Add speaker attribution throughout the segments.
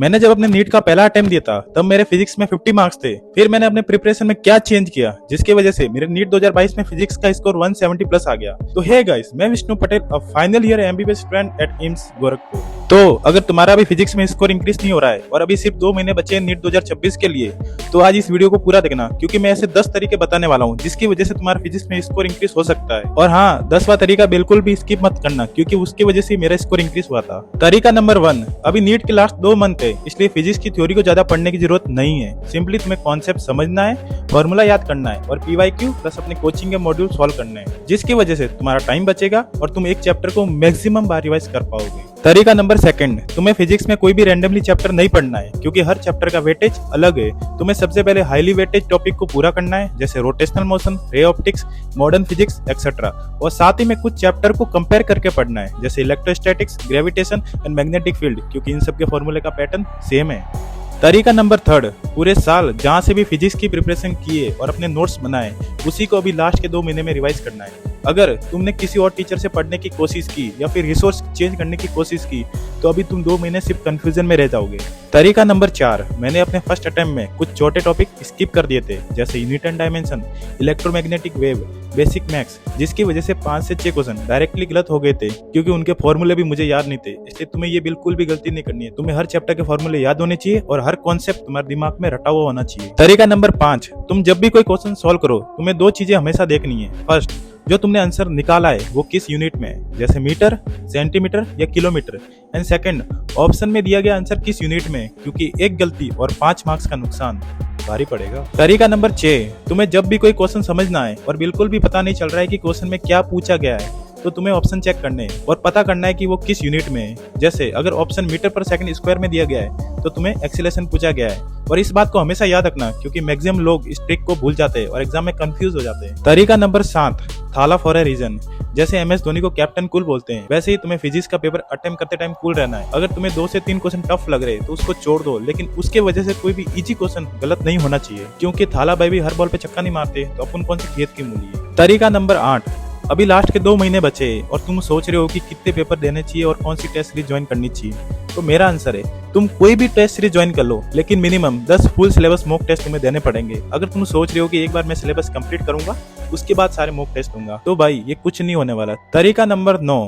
Speaker 1: मैंने जब अपने नीट का पहला अटेम्प्ट दिया था तब मेरे फिजिक्स में 50 मार्क्स थे। फिर मैंने अपने प्रिपरेशन में क्या चेंज किया जिसकी वजह से मेरे नीट 2022 में फिजिक्स का स्कोर 170 प्लस आ गया। तो हे गाइस, मैं Vishnu Patel, a final year MBBS student at AIIMS Gorakhpur. तो अगर तुम्हारा अभी फिजिक्स में स्कोर इंक्रीज नहीं हो रहा है और अभी सिर्फ 2 महीने बचे हैं नीट 2026 के लिए, तो आज इस वीडियो को पूरा देखना, क्योंकि मैं ऐसे 10 तरीके बताने वाला हूँ जिसकी वजह से तुम्हारा फिजिक्स में स्कोर इंक्रीज हो सकता है। और हाँ, 10वां तरीका बिल्कुल भी स्किप मत करना, क्योंकि उसकी वजह से मेरा स्कोर इंक्रीज हुआ था। तरीका नंबर 1, अभी नीट के लास्ट 2 मंथ है, इसलिए फिजिक्स की थ्योरी को ज्यादा पढ़ने की जरूरत नहीं है। सिंपली तुम्हें कॉन्सेप्ट समझना है, फॉर्मूला याद करना है और पीवाईक्यू प्लस अपने कोचिंग के मॉड्यूल सॉल्व करने हैं, जिसकी वजह से तुम्हारा टाइम बचेगा और तुम एक चैप्टर को मैक्सिमम बार रिवाइज कर पाओगे। तरीका नंबर 2, तुम्हें फिजिक्स में कोई भी रैंडमली चैप्टर नहीं पढ़ना है, क्योंकि हर चैप्टर का वेटेज अलग है। तुम्हें सबसे पहले हाईली वेटेज टॉपिक को पूरा करना है, जैसे rotational motion, ray optics, modern physics etcetera, और साथ ही में कुछ चैप्टर को कंपेयर करके पढ़ना है, जैसे electrostatics, gravitation and magnetic field, क्योंकि इन सब के फॉर्मूले का पैटर्न सेम है। तरीका नंबर 3, पूरे साल जहां से भी फिजिक्स की प्रिपरेशन किए और अपने नोट्स बनाए, उसी को अभी लास्ट के 2 महीने में रिवाइज करना है। अगर तुमने किसी और टीचर से पढ़ने की कोशिश की या फिर रिसोर्स चेंज करने की कोशिश की, तो अभी तुम 2 महीने सिर्फ कंफ्यूजन में रह जाओगे। तरीका नंबर 4, मैंने अपने फर्स्ट अटेम्प्ट में कुछ छोटे टॉपिक स्किप कर दिए थे, जैसे unit and dimension, electromagnetic wave, basic maths, जिसकी वजह से 5 से 6 क्वेश्चन डायरेक्टली गलत हो गए थे, क्योंकि उनके फॉर्मूले भी मुझे याद नहीं थे। इसलिए तुम्हें ये बिल्कुल भी गलती नहीं करनी है। तुम्हें हर चैप्टर के फॉर्मूले याद होने चाहिए और हर कॉन्सेप्ट तुम्हारे दिमाग में रटा हुआ होना चाहिए। तरीका नंबर 5, तुम जब भी कोई क्वेश्चन सॉल्व करो, तुम्हें 2 चीजें हमेशा देखनी है। फर्स्ट, जो तुमने आंसर निकाला है वो किस यूनिट में है, जैसे मीटर, सेंटीमीटर या किलोमीटर। एंड सेकंड, ऑप्शन में दिया गया आंसर किस यूनिट में है, क्योंकि एक गलती और 5 मार्क्स का नुकसान भारी पड़ेगा। तरीका नंबर 6, तुम्हें जब भी कोई क्वेश्चन समझना है और बिल्कुल भी पता नहीं चल रहा है कि क्वेश्चन में क्या पूछा गया है, तो तुम्हें ऑप्शन चेक करने हैं और पता करना है कि वो किस यूनिट में है। जैसे अगर ऑप्शन मीटर पर सेकंड स्क्वायर में दिया गया है, तो तुम्हें एक्सीलरेशन पूछा गया है। और इस बात को हमेशा याद रखना, क्योंकि मैक्सिमम लोग इस ट्रिक को भूल जाते हैं और एग्जाम में कंफ्यूज हो जाते हैं। तरीका नंबर 7, थाला फॉर ए रीजन। जैसे एमएस धोनी को कैप्टन कूल बोलते हैं, वैसे ही तुम्हें फिजिक्स का पेपर अटेम्प्ट करते टाइम कूल रहना है। अगर तुम्हें 2 से 3 क्वेश्चन टफ लग रहे तो उसको छोड़ दो, लेकिन उसके वजह से कोई भी इजी क्वेश्चन गलत नहीं होना चाहिए, क्योंकि थाला भाई भी हर बॉल पे छक्का नहीं मारते, तो अपन कौन सी खेत की मूली है। तरीका नंबर 8, अभी लास्ट के 2 महीने बचे और तुम सोच रहे हो कि कितने पेपर देने चाहिए और कौन सी टेस्ट सीरीज ज्वाइन करनी चाहिए, तो मेरा आंसर है, तुम कोई भी टेस्ट सीरीज ज्वाइन कर लो, लेकिन minimum 10 full syllabus mock test तुम्हें देने पड़ेंगे। अगर तुम सोच रहे हो कि एक बार मैं सिलेबस कंप्लीट करूंगा उसके बाद सारे मॉक टेस्ट दूंगा, तो भाई ये कुछ नहीं होने वाला। तरीका नंबर 9,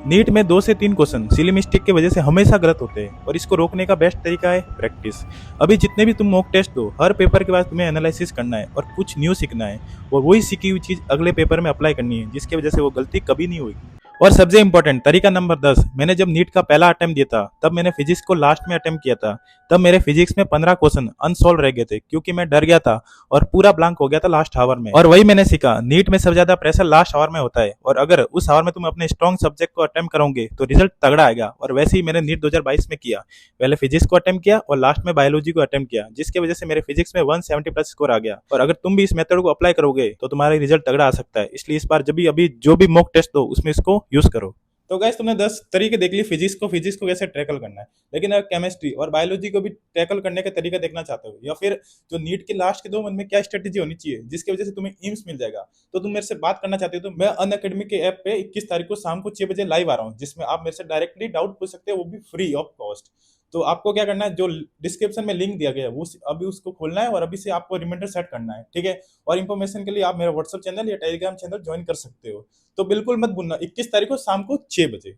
Speaker 1: नीट में 2 से 3 क्वेश्चन सिली मिस्टेक की वजह से हमेशा गलत होते हैं, और इसको रोकने का बेस्ट तरीका है प्रैक्टिस। अभी जितने भी तुम मॉक टेस्ट दो, हर पेपर के बाद तुम्हें एनालिसिस करना है और कुछ न्यू सीखना है, और वही सीखी हुई चीज अगले पेपर में अप्लाई करनी है, जिसकी वजह से वो गलती कभी नहीं होगी। और सबसे इंपॉर्टेंट तरीका नंबर 10, मैंने जब नीट का पहला अटेम्प्ट दिया था तब मैंने फिजिक्स को लास्ट में अटेम्प्ट किया था। तब मेरे फिजिक्स में 15 क्वेश्चन अनसॉल्व रह गए थे, क्योंकि मैं डर गया था और पूरा ब्लैंक हो गया था लास्ट आवर में। और वही मैंने सीखा, नीट में सबसे ज्यादा प्रेशर लास्ट आवर में होता है, और अगर उस आवर में तुम अपने स्ट्रॉन्ग सब्जेक्ट को अटेम्प्ट करोगे तो रिजल्ट तगड़ा आएगा। और वैसे ही मैंने नीट 2022 में किया, पहले फिजिक्स को अटेम्प्ट किया और लास्ट में बायोलॉजी को अटेम्प्ट किया, जिसकी वजह से मेरे फिजिक्स में 170 प्लस स्कोर आ गया। और अगर तुम भी इस मेथड को अप्लाई करोगे तो तुम्हारा रिजल्ट तगड़ा आ सकता है। इसलिए इस बार जब भी अभी जो भी मॉक टेस्ट दो उसमें इसको यूज करो। तो गाइस, तुमने 10 तरीके देख लिए फिजिक्स को कैसे टैकल करना है, लेकिन अगर केमिस्ट्री और बायोलॉजी को भी टैकल करने का तरीका देखना चाहते हो, या फिर जो नीट के लास्ट के 2 मंथ में क्या स्ट्रेटेजी होनी चाहिए जिसकी वजह से तुम्हें एम्स मिल जाएगा, तो तुम मेरे से बात करना चाहते हो, तो मैं अनअकैडमी के ऐप पे 21 तारीख को शाम को 6 बजे लाइव आ रहा हूँ, जिसमें आप मेरे से डायरेक्टली डाउट पूछ सकते हो, वो भी फ्री ऑफ कॉस्ट। तो आपको क्या करना है, जो डिस्क्रिप्शन में लिंक दिया गया है वो अभी उसको खोलना है और अभी से आपको रिमाइंडर सेट करना है, ठीक है। और इन्फॉर्मेशन के लिए आप मेरा व्हाट्सएप चैनल या टेलीग्राम चैनल ज्वाइन कर सकते हो। तो बिल्कुल मत भूलना, 21 तारीख को शाम को 6 बजे।